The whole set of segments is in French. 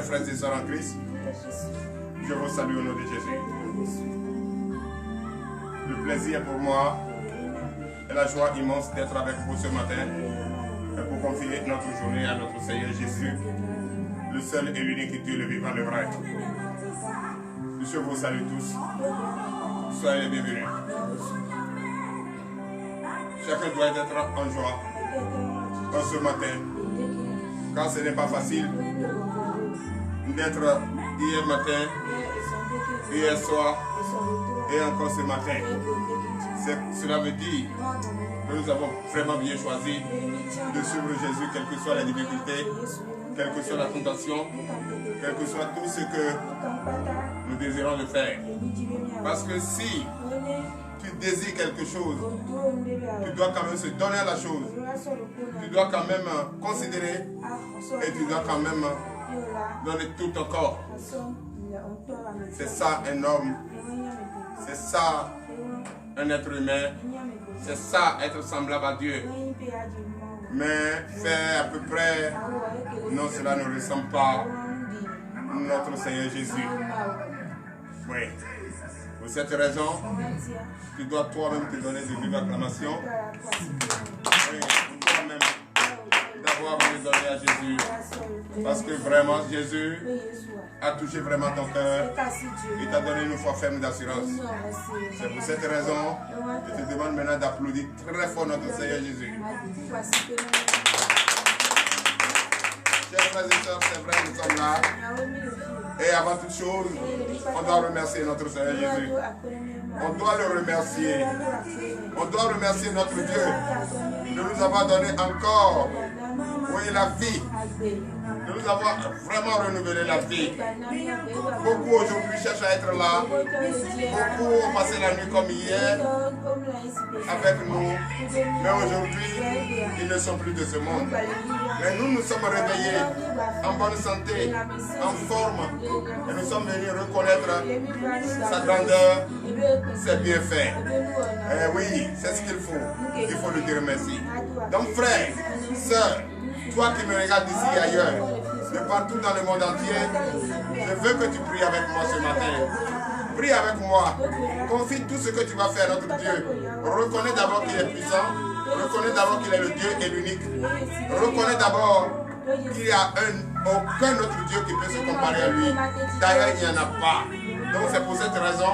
Chers frères et sœurs en Christ, je vous salue au nom de Jésus. Le plaisir pour moi et la joie immense d'être avec vous ce matin pour confier notre journée à notre Seigneur Jésus, le seul et l'unique Dieu, le vivant, le vrai. Je vous salue tous. Soyez les bienvenus. Chacun doit être en joie en ce matin, car ce n'est pas facile d'être hier matin, hier soir et encore ce matin. Cela veut dire que nous avons vraiment bien choisi de suivre Jésus, quelle que soit la difficulté, quelle que soit la tentation, quel que soit tout ce que nous désirons de faire. Parce que si tu désires quelque chose, tu dois quand même se donner à la chose. Tu dois quand même considérer et tu dois quand même donner tout ton corps. C'est ça un homme. C'est ça un être humain. C'est ça être semblable à Dieu. Mais faire à peu près, non, cela ne ressemble pas à notre Seigneur Jésus. Oui. Pour cette raison, tu dois toi-même te donner de vive acclamation. Oui, pour toi-même, d'avoir voulu donner à Jésus. Parce que vraiment, Jésus a touché vraiment ton cœur. Il t'a donné une foi ferme d'assurance. C'est pour cette raison que je te demande maintenant d'applaudir très fort notre Seigneur Jésus. Chers frères et sœurs, c'est vrai, nous sommes là. Et avant toute chose, on doit remercier notre Seigneur Jésus. On doit le remercier. On doit remercier notre Dieu de nous avoir donné encore, oui, la vie. De nous avoir vraiment renouvelé la vie. Beaucoup aujourd'hui cherchent à être là. Beaucoup ont passé la nuit comme hier avec nous. Mais aujourd'hui, ils ne sont plus de ce monde. Mais nous nous sommes réveillés en bonne santé, en forme. Et nous sommes venus reconnaître sa grandeur, ses bienfaits. Et oui, c'est ce qu'il faut. Il faut lui dire merci. Donc frères, sœurs, toi qui me regardes d'ici et ailleurs, de partout dans le monde entier, je veux que tu pries avec moi ce matin. Prie avec moi. Confie tout ce que tu vas faire à notre Dieu. Reconnais d'abord qu'il est puissant. Reconnais d'abord qu'il est le Dieu et l'unique. Reconnais d'abord qu'il n'y a aucun autre Dieu qui peut se comparer à lui. D'ailleurs, il n'y en a pas. Donc c'est pour cette raison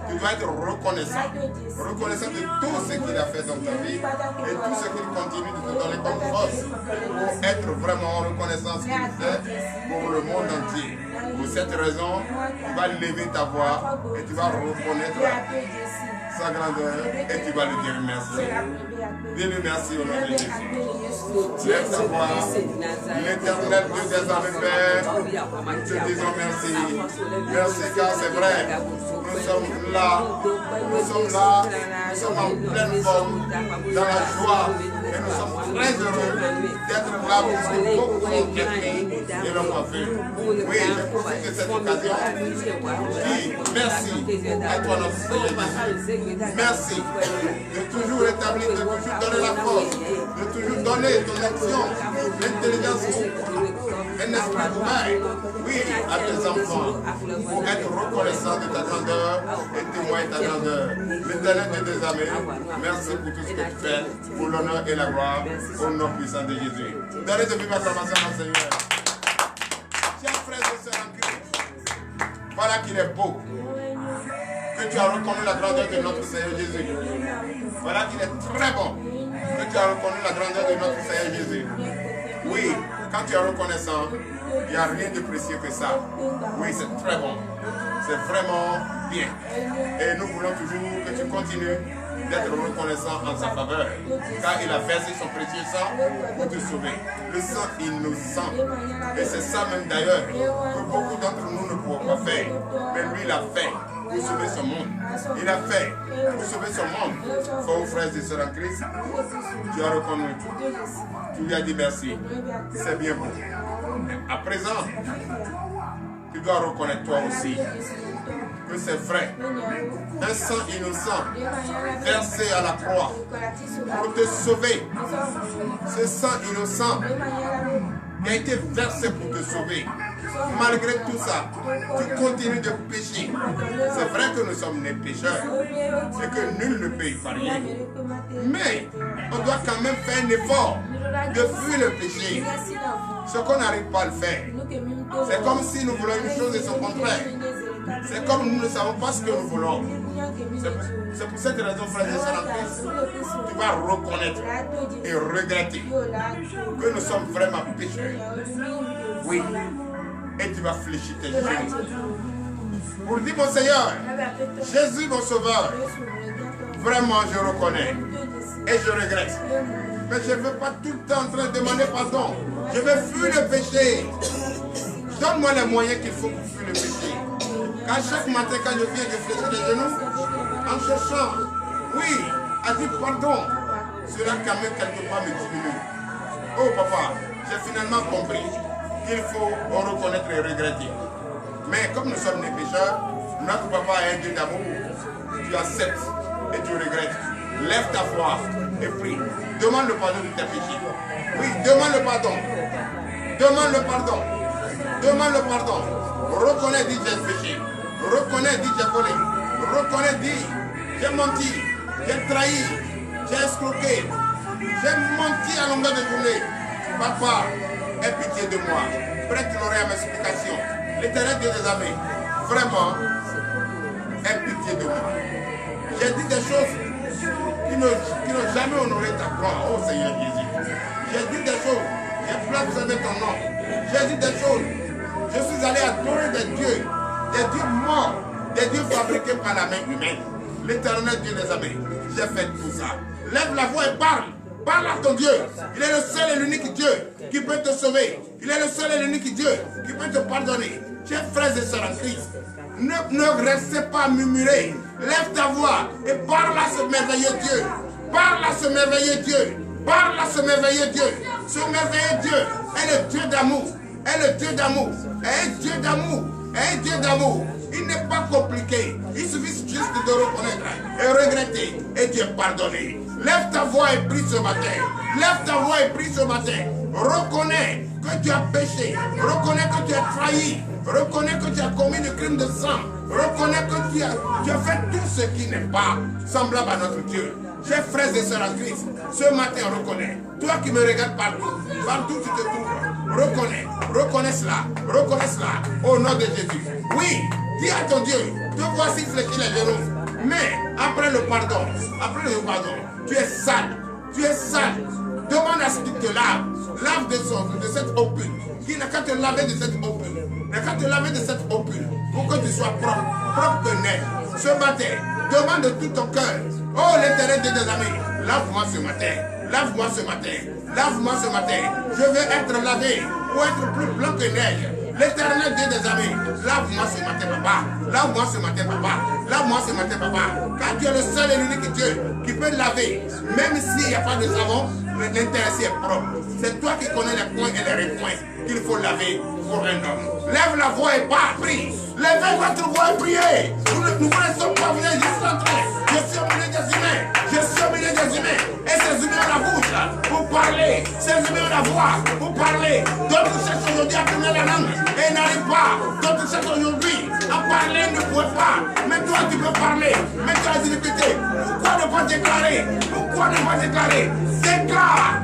que tu dois être reconnaissant. Reconnaissant de tout ce qu'il a fait dans ta vie et tout ce qu'il continue de te donner comme force pour être vraiment reconnaissant de ce qu'il fait pour le monde entier. Pour cette raison, tu vas lever ta voix et tu vas reconnaître sa grandeur et tu vas lui dire merci. Dis-lui merci au nom de Jésus. Lève ta voix. L'éternel Dieu des armées, Père, nous te disons merci. Merci car c'est vrai. Nous sommes là. Nous sommes là. Nous sommes en pleine forme, dans la joie. Et nous sommes très heureux d'être là puisque beaucoup ont été et l'ont pas fait. Oui, je profite de cette occasion. Dis merci à toi notre Seigneur Jésus. Merci de toujours établir, de toujours donner la force, de toujours donner ton action, l'intelligence, un esprit ouvert, oui, à tes enfants, pour être reconnaissant de ta grandeur et témoin de ta grandeur. L'Éternel Dieu des armées, merci pour tout ce que tu fais, pour l'honneur et la gloire, au nom puissant de Jésus. Donnez de vive acclamation à Seigneur. Chers frères et sœurs en Christ, voilà qu'il est beau. Que tu as reconnu la grandeur de notre Seigneur Jésus. Voilà qu'il est très bon que tu as reconnu la grandeur de notre Seigneur Jésus. Oui, quand tu es reconnaissant, il n'y a rien de précieux que ça. Oui, c'est très bon. C'est vraiment bien. Et nous voulons toujours que tu continues d'être reconnaissant en sa faveur. Car il a versé son précieux sang pour te sauver. Le sang innocent. Et c'est ça même d'ailleurs que beaucoup d'entre nous ne pourront pas faire. Mais lui, il a fait pour sauver ce monde. Il a fait pour sauver ce monde. Frères, frères et sœurs en Christ, tu as reconnu. Tu lui as dit merci. C'est bien bon. À présent, tu dois reconnaître toi aussi que c'est vrai. Un sang innocent versé à la croix pour te sauver. Ce sang innocent qui a été versé pour te sauver. malgré tout ça, tu continues de pécher. C'est vrai que nous sommes des pécheurs et que nul ne peut y parier. Mais on doit quand même faire un effort de fuir le péché. Ce qu'on n'arrive pas à le faire. C'est comme si nous voulons une chose et son contraire. C'est comme nous ne savons pas ce que nous voulons. C'est pour cette raison, frères et sœurs en Christ, tu vas reconnaître et regretter que nous sommes vraiment pécheurs. Oui. Et tu vas fléchir tes genoux. Pour dire, mon Seigneur, Jésus, mon Sauveur, vraiment je reconnais et je regrette. Mais je ne veux pas tout le temps en train de demander pardon. Je veux fuir le péché. Donne-moi les moyens qu'il faut pour fuir le péché. Quand chaque matin, quand je viens, je fléchis les genoux, en cherchant, oui, à dire pardon, cela quand même quelque part me diminue. Oh papa, j'ai finalement compris qu'il faut reconnaître et regretter. Mais comme nous sommes des pécheurs, notre papa est un Dieu d'amour. Tu acceptes et tu regrettes. Lève ta foi et prie. Demande le pardon de tes péchés. Oui, demande le pardon. Demande le pardon. Demande le pardon. Reconnais, dis j'ai péché. Reconnais, dis j'ai volé. Reconnais, dis j'ai menti. J'ai trahi. J'ai escroqué. J'ai menti à longueur de journée. Papa, aie pitié de moi. Prête l'oreille à mes explications. L'Éternel Dieu des armées, vraiment, aie pitié de moi. J'ai dit des choses qui n'ont jamais honoré ta gloire, oh Seigneur Jésus. J'ai dit des choses, j'ai blasphémé ton nom. J'ai dit des choses, je suis allé adorer des dieux morts, des dieux fabriqués par la main humaine. L'Éternel Dieu des armées, j'ai fait tout ça. Lève la voix et parle. Parle à ton Dieu. Il est le seul et l'unique Dieu qui peut te sauver. Il est le seul et l'unique Dieu qui peut te pardonner. Chers frères et sœurs en Christ, ne restez pas murmurer. Lève ta voix et parle à ce merveilleux Dieu. Parle à ce merveilleux Dieu. Parle à ce merveilleux Dieu. Ce merveilleux Dieu est le Dieu d'amour. Est le Dieu d'amour. Est un Dieu d'amour. Est un Dieu d'amour. Il n'est pas compliqué. Il suffit juste de reconnaître et regretter et Dieu pardonner. Lève ta voix et prie ce matin. Lève ta voix et prie ce matin. Reconnais que tu as péché. Reconnais que tu as trahi. Reconnais que tu as commis le crime de sang. Reconnais que tu as fait tout ce qui n'est pas semblable à notre Dieu. Chers frères et sœurs en Christ, ce matin reconnais. Toi qui me regardes partout, partout où tu te trouves, reconnais cela, au nom de Jésus. Oui, dis à ton Dieu, te voici fléchir les genoux. Mais après le pardon, tu es sale, Demande à ce qu'il te lave de cette eau pure. Qui n'a qu'à te laver de cette eau pure. Pour que tu sois propre que net. Ce matin, demande de tout ton cœur. Oh l'Éternel Dieu des armées, lave-moi ce matin. Je veux être lavé pour être plus blanc que neige. L'Éternel Dieu des armées, lave-moi ce matin, papa. Car tu es le seul et l'unique Dieu qui peut laver. Même s'il n'y a pas de savon, l'intéressé est propre. C'est toi qui connais les coins et les recoins qu'il faut laver pour un homme. Lève la voix et prie. Lèvez votre voix et priez. Nous ne laissons pas venir juste entrer. Je suis au milieu des humains. Et ces humains ont la bouche pour parler. Ces humains ont la voix pour parler. D'autres cherchent aujourd'hui à tourner la langue et n'arrivent pas. D'autres cherchent aujourd'hui à parler, ne peuvent pas. Mais toi tu peux parler. Mais tu as des difficultés. Pourquoi ne pas déclarer? Déclare.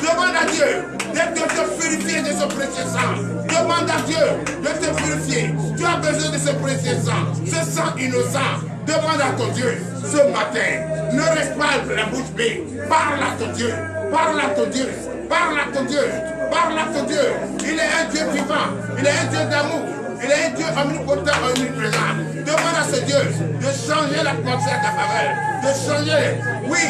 Demande à Dieu de te purifier de ce précieux sang. Demande à Dieu de te purifier. Tu as besoin de ce précieux sang. Ce sang innocent. Demande à ton Dieu ce matin. Ne reste pas la bouche bée. Parle à ton Dieu. Il est un Dieu vivant. Il est un Dieu d'amour. Il est un Dieu omnipotent, omniprésent. Demande à ce Dieu de changer l'atmosphère de ta faveur. De changer, oui,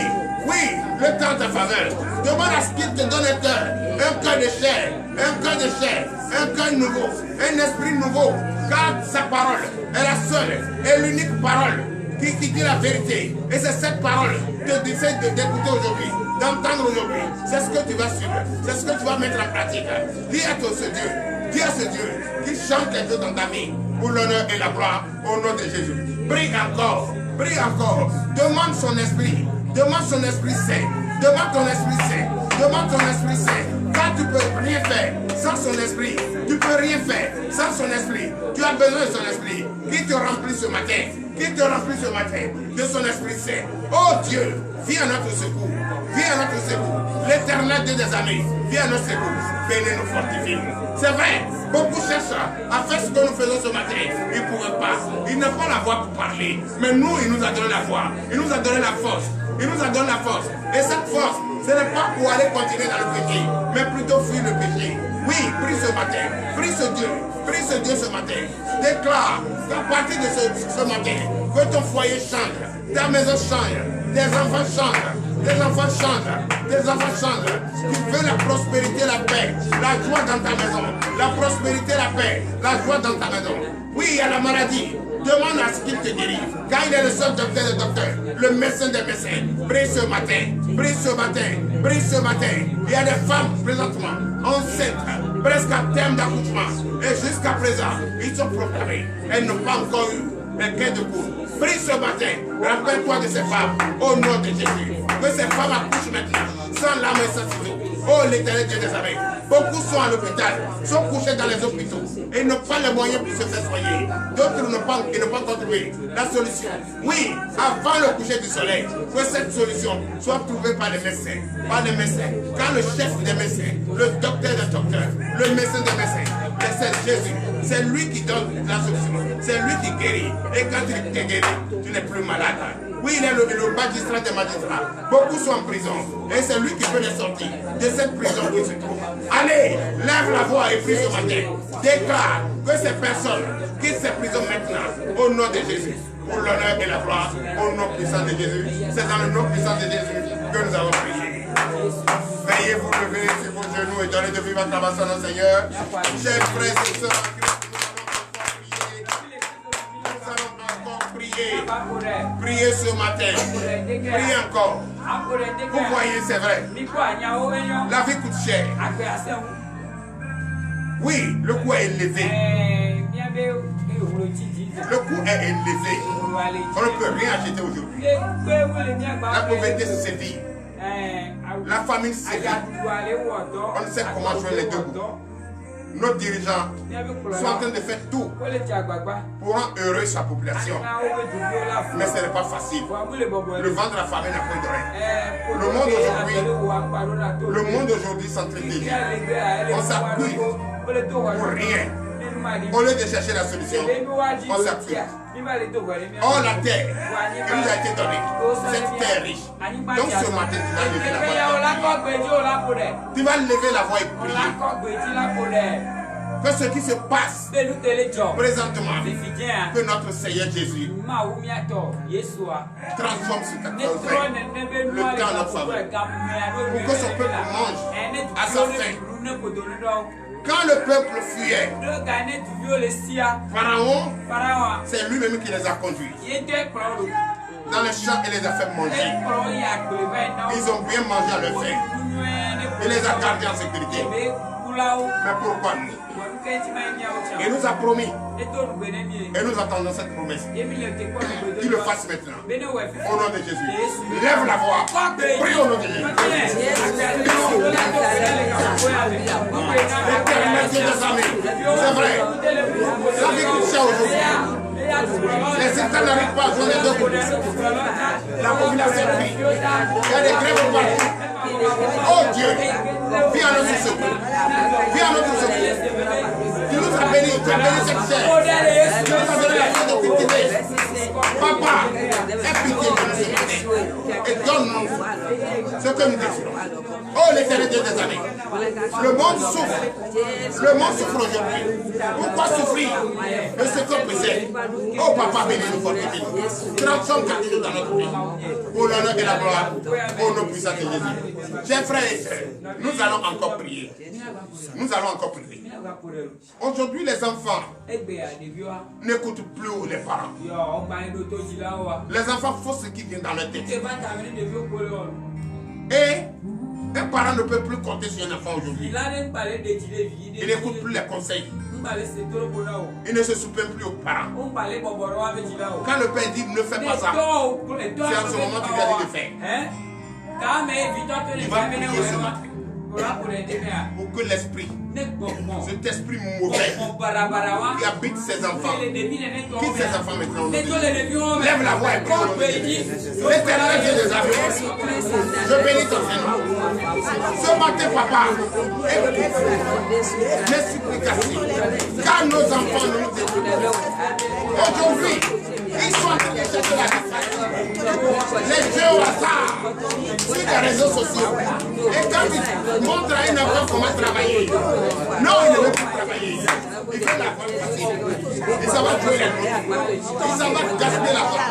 le temps de ta faveur. Demande à ce qu'il te donne un cœur de chair, un cœur nouveau, un esprit nouveau. Car sa parole est la seule et l'unique parole qui dit la vérité. Et c'est cette parole que tu essaies d'écouter aujourd'hui, d'entendre aujourd'hui. C'est ce que tu vas suivre, c'est ce que tu vas mettre en pratique. Dis à ce Dieu qui chante les choses dans ta vie pour l'honneur et la gloire au nom de Jésus. Prie encore. Demande son esprit Saint. Demande ton Esprit Saint. Car tu ne peux rien faire sans son esprit. Tu ne peux rien faire sans son esprit. Tu as besoin de son esprit. Qui te remplit ce matin? Qui te remplit ce matin de son esprit saint? Oh Dieu, viens à notre secours. Viens à notre secours. L'éternel Dieu des armées, viens à notre secours. Bénis nous, fortifie-nous. C'est vrai, beaucoup cherchent à faire ce que nous faisons ce matin. Ils ne pourraient pas. Ils n'ont pas la voix pour parler. Mais nous, il nous a donné la voix. Il nous a donné la force. Il nous a donné la force. Et cette force, ce n'est pas pour aller continuer dans le péché, mais plutôt fuir le péché. Oui, prie ce matin. Prie ce Dieu. Prie ce Dieu ce matin. Déclare qu'à partir de ce matin, que ton foyer change, ta maison change, tes enfants changent. Tes enfants changent, tes enfants changent. Tu veux la prospérité, la paix, la joie dans ta maison. La prospérité, la paix, la joie dans ta maison. Oui, il y a la maladie. Demande à ce qu'il te guérisse. Car il est le seul docteur des docteurs, le médecin des médecins. Prie ce matin, prie ce matin, prie ce matin. Il y a des femmes présentement enceintes, presque à terme d'accouchement. Et jusqu'à présent, ils sont proclamés. Elles n'ont pas encore eu un gain de cours. Prie ce matin, rappelle-toi de ces femmes, au nom de Jésus. Que ces femmes accouchent maintenant, sans l'âme et sans ciseaux. Oh l'Éternel Dieu des armées. Beaucoup sont à l'hôpital, sont couchés dans les hôpitaux et n'ont pas les moyens pour se faire soigner. D'autres n'ont pas encore trouvé la solution. Oui, avant le coucher du soleil, que cette solution soit trouvée par les médecins. Par les médecins. Quand le chef des médecins, le docteur des docteurs, le médecin des médecins, c'est Jésus. C'est lui qui donne la solution. C'est lui qui guérit. Et quand il te guérit, tu n'es plus malade. Oui, il est le magistrat des magistrats. Beaucoup sont en prison. Et c'est lui qui peut les sortir de cette prison où ils se trouvent. Allez, lève la voix et prie ce matin. Déclare que ces personnes quittent ces prisons maintenant. Au nom de Jésus. Pour l'honneur et la gloire. Au nom puissant de Jésus. C'est dans le nom puissant de Jésus que nous avons prié. Veuillez vous lever sur vos genoux et donner de vivre acclamation au Seigneur. Chers frères et sœurs, priez ce matin. Priez encore. Vous voyez, c'est vrai. La vie coûte cher. Oui, le coût est élevé. Le coût est élevé. On ne peut rien acheter aujourd'hui. La pauvreté sévit. La famine sévit. On ne sait comment jouer les deux bouts. Nos dirigeants sont en train de faire tout pour rendre heureux sa population. Mais ce n'est pas facile. Le ventre affamé n'a point d'oreille. Le monde aujourd'hui s'entretient. On s'appuie pour rien. Au lieu de chercher la solution, on s'appuie. Or la terre qui nous a été donnée, cette terre riche. Donc ce matin, tu vas lever la voix et prier. Que ce qui se passe présentement, que notre Seigneur Jésus transforme ce temps le temps en notre faveur. Pour que son peuple mange à sa faim. Quand le peuple fuyait, Pharaon, c'est lui-même qui les a conduits dans les champs et les a fait manger. Ils ont bien mangé à leur faim. Il les a gardés en sécurité. Mais pourquoi nous? Il nous a promis. Et nous attendons cette promesse. Qu'il le fasse maintenant. Au nom de Jésus. Lève la voix. Prie au nom de Jésus. L'éternel Dieu des armées. C'est vrai. La vie coûte cher aujourd'hui. Les États n'arrivent pas à jouer les deux bouts. La population crie. Il y a des grèves partout. Oh Dieu, viens à notre secours. Viens à notre secours. Tu nous as bénis, tu as béni cette chair. Tu nous as donné la force de cultiver. Papa, aie pitié de nous ce matin. Et donne-nous ce que nous désirons. Oh l'Éternel Dieu des années. Le monde souffre. Le monde souffre aujourd'hui. Pourquoi souffrir de ce que précède? Oh papa, bénis-nous, fortifie-nous. Transforme quelque chose dans notre vie. Pour l'honneur et la gloire. Au nom puissant de Jésus. Chers frères et sœurs, nous allons encore prier. Nous allons encore prier. Aujourd'hui, les enfants n'écoutent plus les parents. Les enfants font ce qui vient dans leur tête. Et un parent ne peut plus compter sur un enfant aujourd'hui. Il n'écoute plus les conseils. Il ne se souvient plus aux parents. Quand le père dit ne fais pas ça, c'est en ce moment que tu viens de le faire. Il va prier ce matin. pour que l'esprit, cet esprit mauvais qui habite ses enfants, quitte ses enfants maintenant. Lève la voix et prie. L'Éternel Dieu des armées, je bénis ton Seigneur. Ce matin, papa, écoute mes supplications, car nos enfants nous écoutent. Aujourd'hui, ils sont en train de chercher la distraction. Les jeux au hasard, sur les réseaux sociaux. Et quand ils montrent à un enfant comment travailler, non, il ne veut plus travailler. Il veut la femme facile. Et ça va jouer les autres. Et ça va gaspiller l'argent.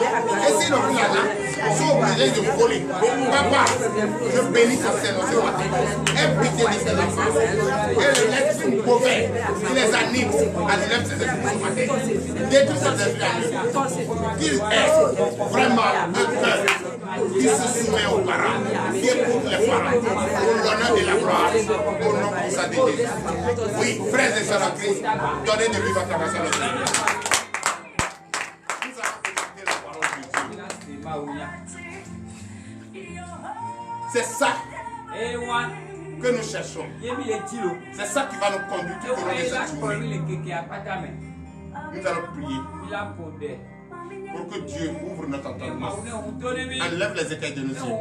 Et s'ils n'ont plus l'argent, ils sont obligés de voler. Papa, je bénis ton Seigneur ce matin. Aie pitié de ces enfants. Et l'être mauvais qui les anime à l'élève ces esprits ce matin. Détruis ces esprits à eux. Qu'ils aient vraiment un cœur qui se soumet aux parents, qui écoute les parents, pour l'honneur et la gloire, au nom puissant de Jésus. Oui, frères et sœurs en Christ, donnez de lui votre acclamation au Seigneur. Nous allons écouter la parole de Dieu. C'est ça que nous cherchons. C'est ça qui va nous conduire tout au long de cette journée. Nous allons prier pour que Dieu ouvre notre entendement, enlève les écailles de nos yeux.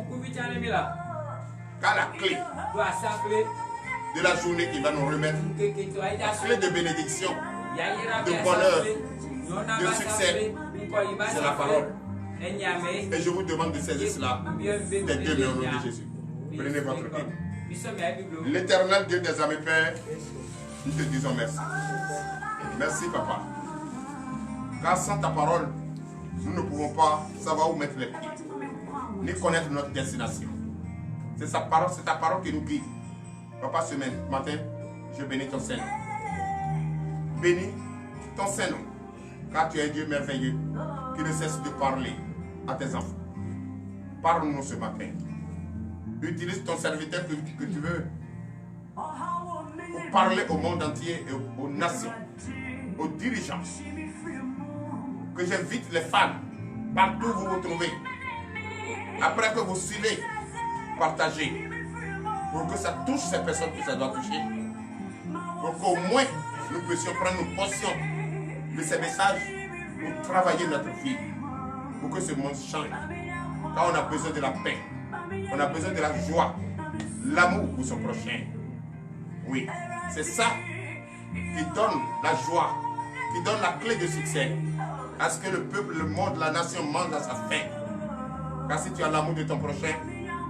Car la clé de la journée qu'il va nous remettre, la clé de bénédiction, de bonheur, de succès, c'est la parole. Et je vous demande de saisir cela des deux mains au nom de Jésus. Prenez votre Bible. L'Éternel Dieu des armées, Père, nous te disons merci. Merci, Papa. Car sans ta parole, nous ne pouvons pas savoir où mettre les pieds, ni connaître notre destination. C'est ta parole qui nous guide. Papa, ce matin, je bénis ton Saint-Nom. Bénis ton Saint-Nom, car tu es un Dieu merveilleux qui ne cesse de parler à tes enfants. Parle-nous ce matin. Utilise ton serviteur que tu veux pour parler au monde entier et aux nations, aux dirigeants. Que j'invite les femmes, partout où vous vous trouvez, après que vous suivez, partagez, pour que ça touche ces personnes que ça doit toucher, pour qu'au moins nous puissions prendre une portion de ces messages pour travailler notre vie, pour que ce monde change. Car on a besoin de la paix, on a besoin de la joie, l'amour pour son prochain. Oui, c'est ça qui donne la joie, qui donne la clé de succès. À ce que le peuple, le monde, la nation mange à sa faim. Car si tu as l'amour de ton prochain,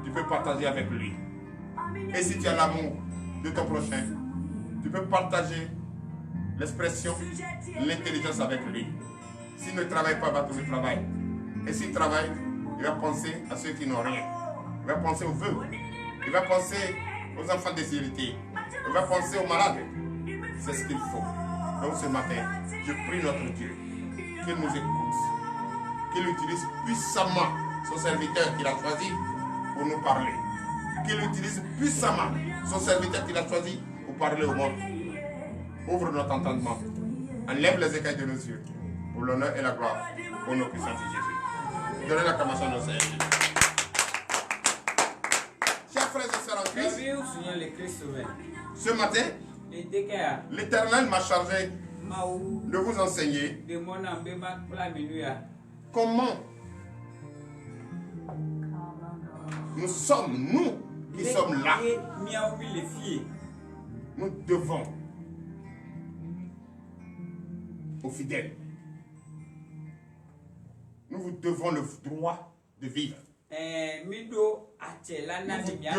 tu peux partager avec lui. Et si tu as l'amour de ton prochain, tu peux partager l'expression, l'intelligence avec lui. S'il ne travaille pas, il va trouver travail. Et s'il travaille, il va penser à ceux qui n'ont rien. Il va penser aux veuves. Il va penser aux enfants déshérités. Il va penser aux malades. C'est ce qu'il faut. Donc ce matin, je prie notre Dieu qu'il nous écoute, qu'il utilise puissamment son serviteur qu'il a choisi pour nous parler, qu'il utilise puissamment son serviteur qu'il a choisi pour parler au monde. Ouvre notre entendement, enlève les écailles de nos yeux, pour l'honneur et la gloire, au nom puissant de Jésus. Donnez l'acclamation à nos Seigneurs. Chers frères et sœurs en Christ, ce matin, l'Éternel m'a chargé de vous enseigner comment nous sommes, nous qui sommes là, nous devons aux fidèles, nous vous devons le droit de vivre. Nous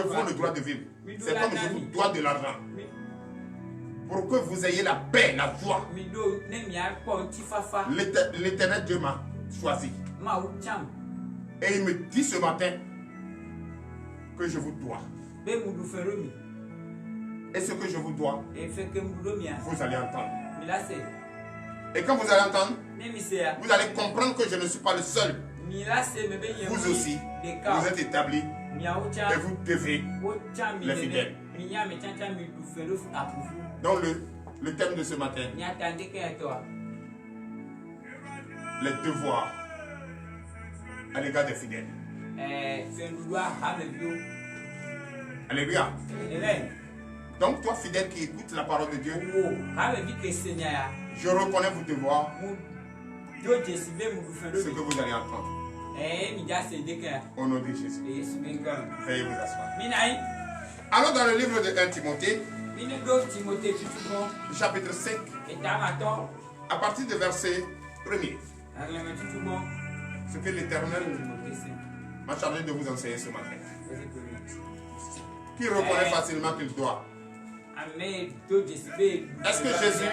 devons le droit de vivre. C'est comme je vous dois de l'argent. Pour que vous ayez la paix, la joie. L'Éternel Dieu m'a choisi. Et il me dit ce matin que je vous dois. Et ce que je vous dois, vous allez entendre. Et quand vous allez entendre, vous allez comprendre que je ne suis pas le seul. Vous aussi, vous êtes établis et vous devez les fidèles. Donc le thème de ce matin, les devoirs à l'égard des fidèles. Alléluia. Donc toi fidèle qui écoute la parole de Dieu, je reconnais vos devoirs, ce que vous allez entendre. Au nom de Jésus. Veuillez vous asseoir. Alors dans le livre de 1 Timothée, chapitre 5, à partir du verset 1er, ce que l'Éternel m'a chargé de vous enseigner ce matin. Qui reconnaît facilement qu'il doit? Est-ce que Jésus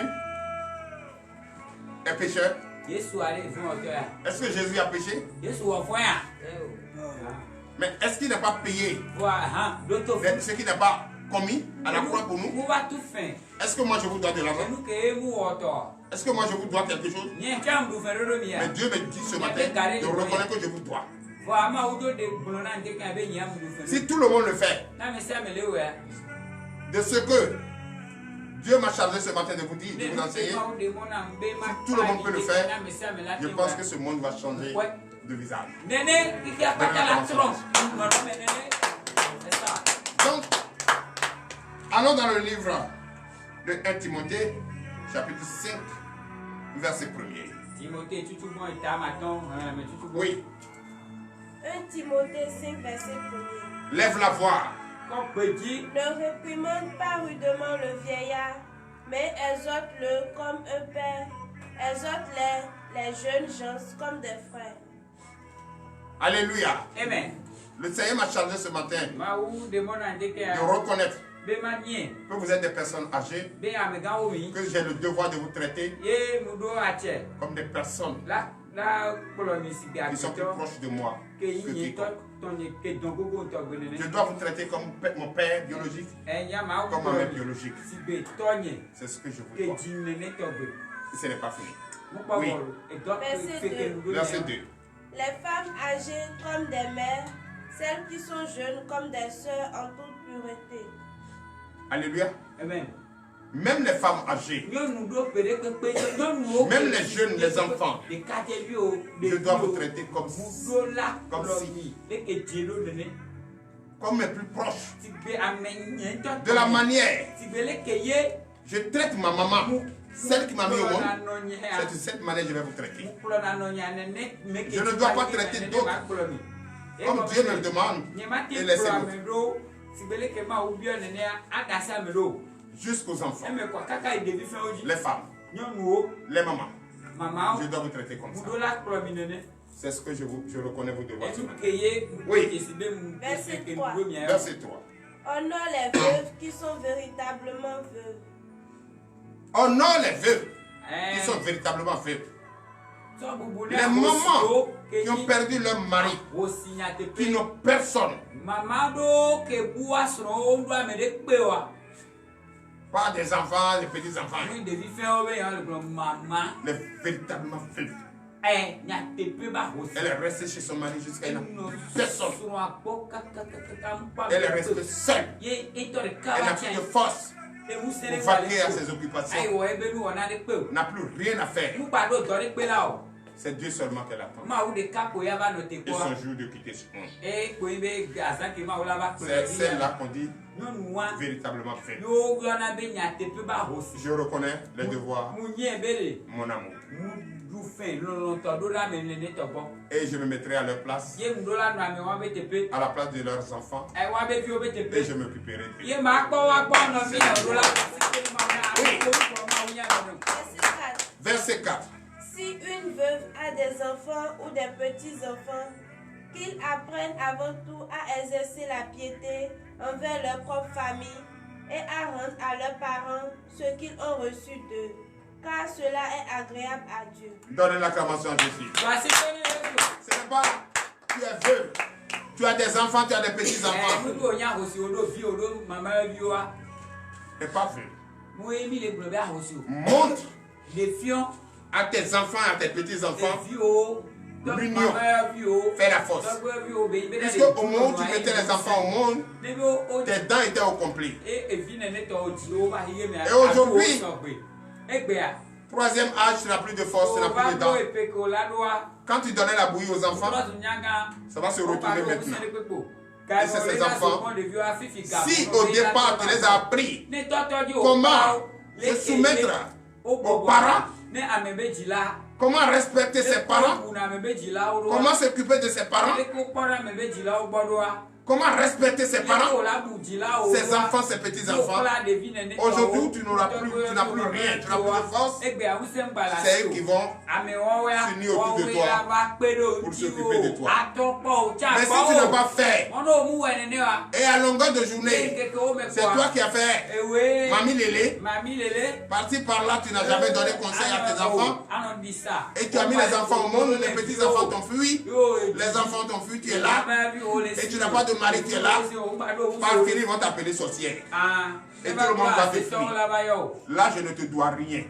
est pécheur? Est-ce que Jésus a péché? Mais est-ce qu'il n'a pas payé ce qu'il n'a pas commis à la croix pour nous? Est-ce que moi je vous dois de l'argent? Est-ce que moi je vous dois quelque chose? Mais Dieu me dit ce matin de reconnaître que je vous dois. Si tout le monde le fait, de ce que Dieu m'a chargé ce matin de vous dire, de vous enseigner, si tout le monde peut le faire, je pense que ce monde va changer de visage. Donc, allons dans le livre de 1 Timothée, chapitre 5, verset 1er. Oui. 1 Timothée 5, verset 1er. Lève la voix. Ne réprimande pas rudement le vieillard, mais exhorte-le comme un père. Exhorte les jeunes gens comme des frères. Alléluia. Amen. Le Seigneur m'a chargé ce matin de reconnaître que vous êtes des personnes âgées, que j'ai le devoir de vous traiter comme des personnes qui sont plus proches de moi que quiconque. Je dois vous traiter comme mon père biologique, comme ma mère biologique. C'est ce que je vous dois. Et ce n'est pas fini. Oui. Verset 2. Les femmes âgées comme des mères, celles qui sont jeunes comme des sœurs en toute pureté. Alléluia. Amen. Même les femmes âgées, même les jeunes, les enfants, je dois vous traiter comme si, comme mes plus proches. De la manière, je traite ma maman, celle qui m'a mis au monde, c'est de cette manière que je vais vous traiter. Je ne dois pas traiter d'autres comme Dieu me le demande et laisser l'autre. Jusqu'aux enfants, les femmes, les mamans, je dois vous traiter comme ça. C'est ce que je reconnais vous devoir. Oui. Verset 3. Verset 3. Honore les veuves qui sont véritablement veuves. Honore les veuves qui sont véritablement veuves. Les mamans qui ont perdu leur mari, qui n'ont personne. Pas des enfants, des petits-enfants. Les véritablement veuves. Elle est restée chez son mari jusqu'à une personne. Elle est restée seule. Elle n'a plus de force pour vaquer à ses occupations. N'a plus rien à faire. C'est Dieu seulement qu'elle attend. Et son jour de quitter ce monde. C'est celle-là qu'on dit véritablement fait. Je reconnais les devoirs, mon amour. Et je me mettrai à leur place, à la place de leurs enfants, et je m'occuperai d'eux. Verset 4. Si une veuve a des enfants ou des petits-enfants, qu'ils apprennent avant tout à exercer la piété envers leur propre famille et à rendre à leurs parents ce qu'ils ont reçu d'eux, car cela est agréable à Dieu. Donnez l'acclamation à Jésus. Ce n'est pas tu es veuve, tu as des enfants, tu as des petits-enfants. Tu n'es pas veuve. Montre à tes enfants, à tes petits-enfants, l'union fait la force. Puisque au moment où tu mettais les enfants au monde, tes dents étaient au complet. Et aujourd'hui, troisième âge, tu n'as plus de force, tu n'as plus de dents. Quand tu donnais la bouillie aux enfants, ça va se retourner maintenant. et c'est ses enfants. Si au départ tu les as appris comment se soumettre aux parents, comment respecter ses parents, comment s'occuper de ses parents, comment respecter ses parents, ses enfants, ses petits-enfants. Aujourd'hui, tu n'as plus rien, tu n'as plus de force. C'est eux qui vont s'unir autour de toi pour s'occuper de toi. Mais si tu n'as pas fait, et à longueur de journée, c'est toi qui as fait Mamie Lélé, parti par là, tu n'as jamais donné conseil à tes enfants, et tu as mis les enfants au monde, les petits-enfants t'ont fui, les enfants t'ont fui, tu es là, et tu n'as pas de mari, tu es là, par finir, ils vont t'appeler sorcière. Et tout le monde va te fuir. Là, je ne te dois rien.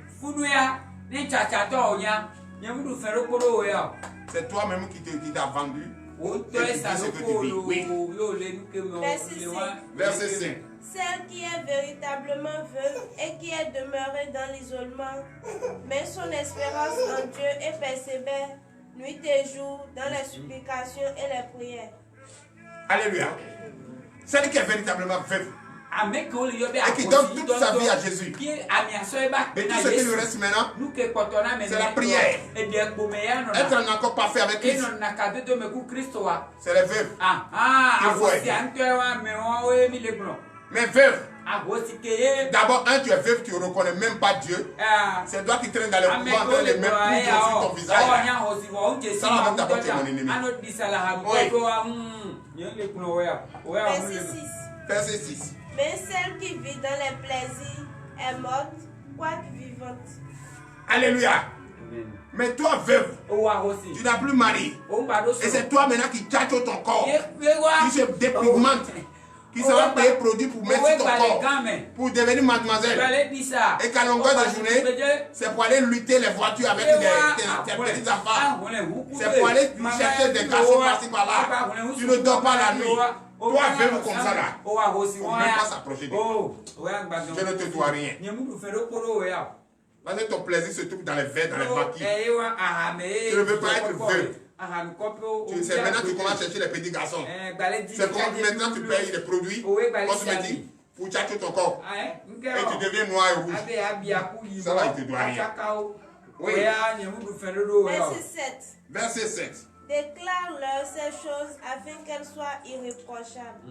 C'est toi-même qui t'as vendu. Et tu dis ce que tu vis. Oui. Verset 5. Celle qui est véritablement veuve et qui est demeurée dans l'isolement, met son espérance en Dieu et persévère nuit et jour dans les supplications et les prières. Alléluia. Celle qui est véritablement veuve et qui donne toute sa vie à Jésus. Et tout ce qui lui reste maintenant, c'est la prière. Être en accord parfait avec Christ. C'est les veuves. Mais veuve, d'abord, tu es veuve, tu ne reconnais même pas Dieu. C'est toi qui traînes dans le couvent, dans les mêmes poudres sur ton visage. Ça va même d'abord, tu es mon ennemi. Verset 6. Mais celle qui vit dans les plaisirs est morte, quoique vivante. Alléluia. Mais toi, veuve, tu n'as plus mari. Et c'est toi maintenant qui tchatches ton corps, qui se dépigmente, qui sera payé produit pour mettre sur ton corps, pour devenir mademoiselle. Et qu'à longueur de journée, c'est pour aller lutter les voitures avec tes petits enfants. C'est pour aller chercher des garçons par-ci par-là. Tu ne dors pas la nuit. Toi, veuve comme ça là. Il ne faut même pas s'approcher de toi. Je ne te dois rien. Parce que ton plaisir se trouve dans les verres, dans les maquilles. Tu ne veux pas être veuve. C'est maintenant que tu commences à chercher les petits garçons. C'est comme maintenant tu payes les produits cosmétiques pour tchatcher ton corps. Et tu deviens noir et rouge. Ça là, il ne te doit rien. Oui. Verset 7. Déclare-leur ces choses afin qu'elles soient irréprochables.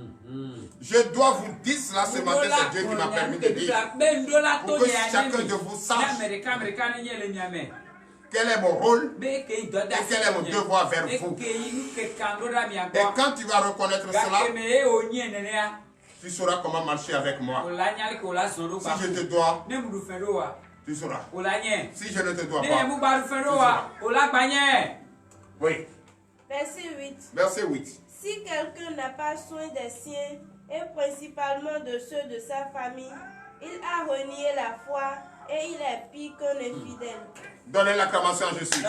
Je dois vous dire cela ce matin, c'est Dieu qui m'a permis de dire. Pour que chacun de vous sache quel est mon rôle et quel est mon devoir vers vous. Et quand tu vas reconnaître cela, tu sauras comment marcher avec moi. Si je te dois, tu sauras. Si je ne te dois pas, tu sauras. Oui. Verset 8. 8. Si quelqu'un n'a pas soin des siens, et principalement de ceux de sa famille, il a renié la foi et il est pire qu'un infidèle. Donnez l'acclamation à Jésus.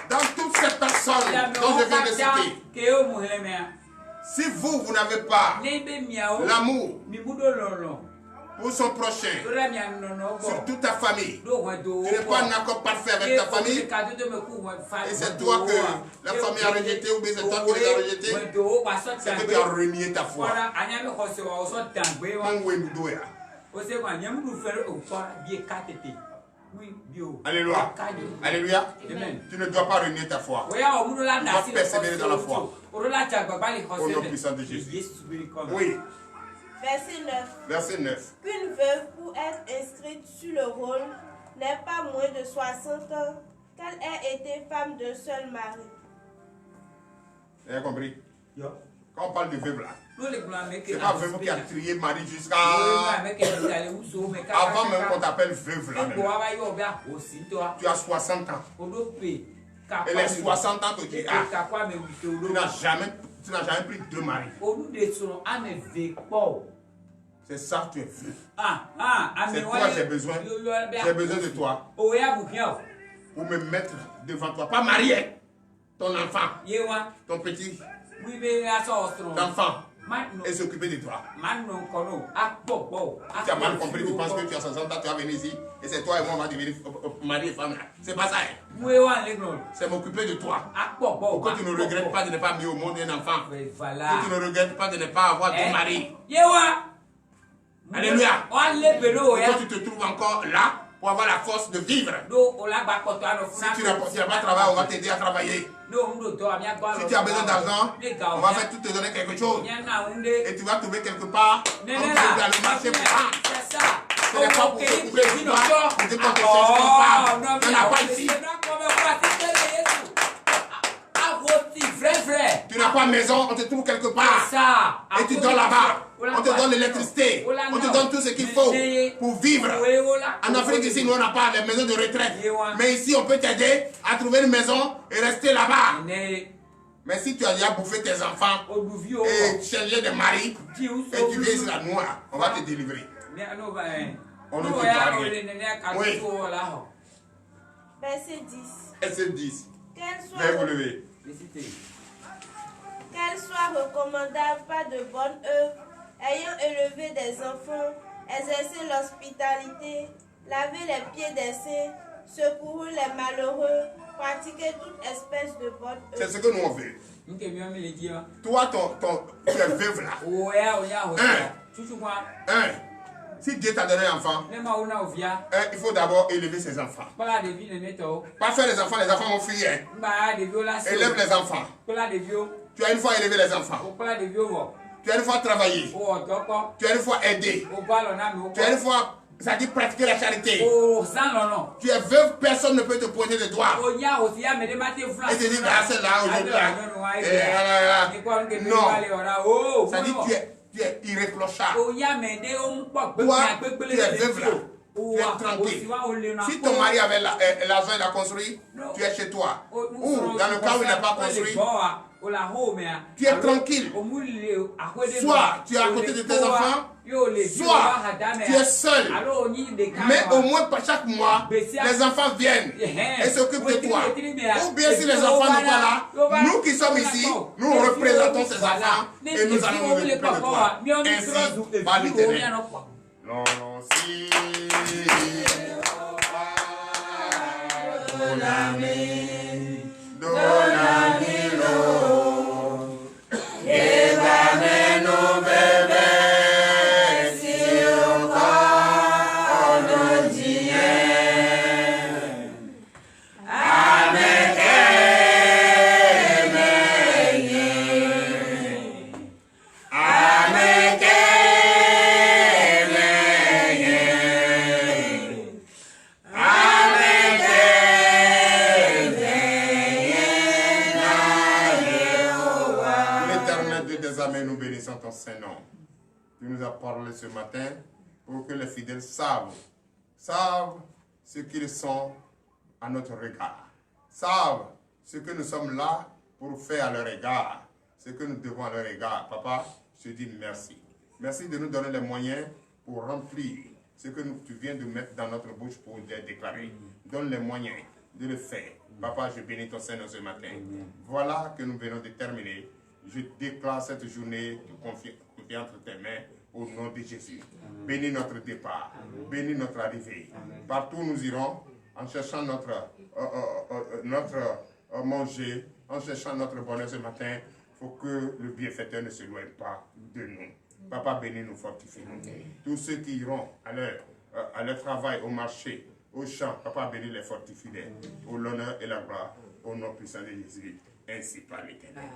Dans toutes ces personnes dont je viens de citer, si vous n'avez pas l'amour pour son prochain, sur toute ta famille, tu n'es pas en accord parfait avec ta famille, et c'est toi que la famille a rejeté, ou bien c'est toi qui les as rejetés, c'est que tu as renié ta foi. Alléluia. Alléluia. Tu ne dois pas renier ta foi. Tu dois persévérer dans la foi. Au nom puissant de Jésus. Oui. Verset 9. Qu'une veuve, pour être inscrite sur le rôle, n'ait pas moins de 60 ans, qu'elle ait été femme d'un seul mari. Vous avez compris? Quand on parle de veuve là, c'est pas veuve qui a trié mari jusqu'à... Avant même qu'on t'appelle veuve là. Tu as 60 ans. Et les 60 ans que tu as, tu n'as jamais pris deux maris. C'est ça, tu es veuve. C'est toi que j'ai besoin. J'ai besoin de toi. Pour me mettre devant toi. Pas marié. Ton enfant. Ton petit enfant. et s'occuper de toi. Tu as mal compris, tu penses que tu as 60 ans, tu vas venir ici et c'est toi et moi on va devenir mari et femme. C'est pas ça. Hein? C'est m'occuper de toi. Pour que tu ne regrettes pas de ne pas mis au monde un enfant. Que tu ne regrettes pas de ne pas avoir ton mari. Alléluia. Pourquoi tu te trouves encore là pour avoir la force de vivre? Si tu n'as pas de travail, on va t'aider à travailler. Si tu as besoin d'argent, on va faire tout te donner quelque chose. Et tu vas trouver quelque part, on va aller marcher pour ça. Ce n'est pas pour te couper le soir, pour dire qu'on te cherche une femme. Il n'y en a pas ici. Tu n'as pas de maison, on te trouve quelque part. Et tu dors là-bas. On te donne l'électricité. On te donne tout ce qu'il faut pour vivre. En Afrique, ici, nous, on n'a pas les maisons de retraite. Mais ici, on peut t'aider à trouver une maison et rester là-bas. Mais si tu as déjà bouffé tes enfants et changé de mari, et tu viens ici, là, nous, on va te délivrer. On ne te doit rien. Oui. Verset 10. Verset 10. Qu'elle soit recommandable par de bonnes œuvres, ayant élevé des enfants, exercé l'hospitalité, lavé les pieds des saints, secouru les malheureux, pratiquer toute espèce de bonne œuvre. C'est ce que nous on veut. Toi, tu es veuve là. Si Dieu t'a donné un enfant, il faut d'abord élever ses enfants. Pas faire les enfants vont fuir. Élève les enfants. Tu as une fois élevé les enfants. Tu as une fois travaillé. Tu as une fois aidé. Tu as une fois, ça dit pratiquer la charité. Tu es veuve, personne ne peut te pointer le doigt. Et te dire, ah, c'est là aujourd'hui. Non. Ça dit, tu es irréprochable. Toi, tu es veuve là. Tu es tranquille. Si ton mari avait l'argent, il a construit, tu es chez toi. Ou dans le cas où il n'a pas construit, tu es tranquille. Soit tu es à côté de tes enfants, soit tu es seul. Mais au moins chaque mois, les enfants viennent et s'occupent de toi. Ou bien si les enfants ne sont pas là, nous qui sommes ici, nous représentons ces enfants et nous allons nous occuper de toi. Ainsi par l'Éternel. Non, non, si. Nous bénissons ton Saint-Nom. Tu nous as parlé ce matin pour que les fidèles savent ce qu'ils sont à notre regard, savent ce que nous sommes là pour faire à leur égard, ce que nous devons à leur égard. Papa, je te dis merci. Merci de nous donner les moyens pour remplir ce que tu viens de mettre dans notre bouche pour déclarer. Donne les moyens de le faire. Papa, je bénis ton Saint-Nom ce matin. Voilà que nous venons de terminer. Je déclare cette journée de confiance entre tes mains au nom de Jésus. Bénis notre départ, bénis notre arrivée. Partout où nous irons, en cherchant notre manger, en cherchant notre bonheur ce matin, il faut que le bienfaiteur ne se loigne pas de nous. Papa, bénis-nous, fortifie-nous. Tous ceux qui iront à leur travail, au marché, au champ, Papa, bénis les fortifie-les. Au l'honneur et la gloire, au nom puissant de Jésus. Ainsi par l'Éternel.